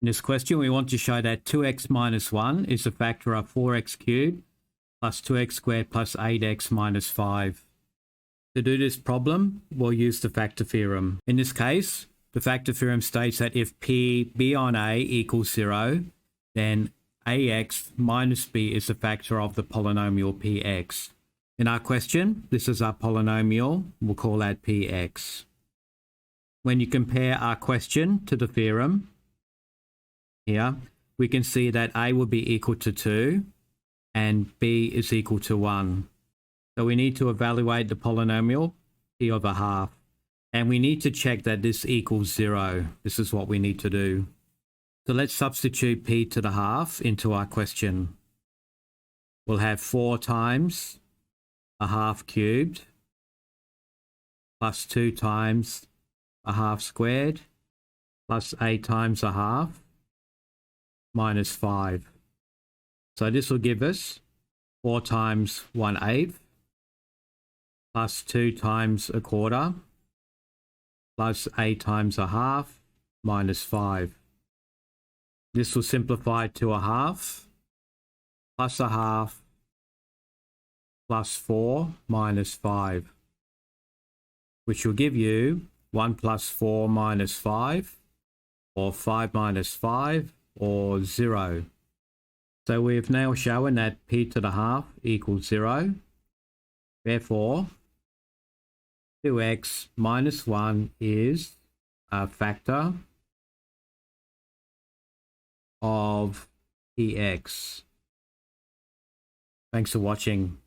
In this question, we want to show that 2x minus 1 is a factor of 4x cubed plus 2x squared plus 8x minus 5. To do this problem, we'll use the factor theorem. In this case, the factor theorem states that if p b on a equals 0, then ax minus b is a factor of the polynomial px. In our question, this is our polynomial. We'll call that px. When you compare our question to the theorem, here, we can see that a will be equal to 2 and b is equal to 1. So we need to evaluate the polynomial p of a half. And we need to check that this equals 0. This is what we need to do. So let's substitute p to the half into our question. We'll have 4 times a half cubed plus 2 times a half squared plus 8 times a half minus 5. So this will give us 4 times 1/8 plus 2 times a quarter plus 8 times a half minus 5. This will simplify to a half plus a half plus 4 minus 5, which will give you 1 plus 4 minus 5, or 5 minus 5, or 0. So we've now shown that p to the half equals 0. Therefore, 2x minus 1 is a factor of px. Thanks for watching.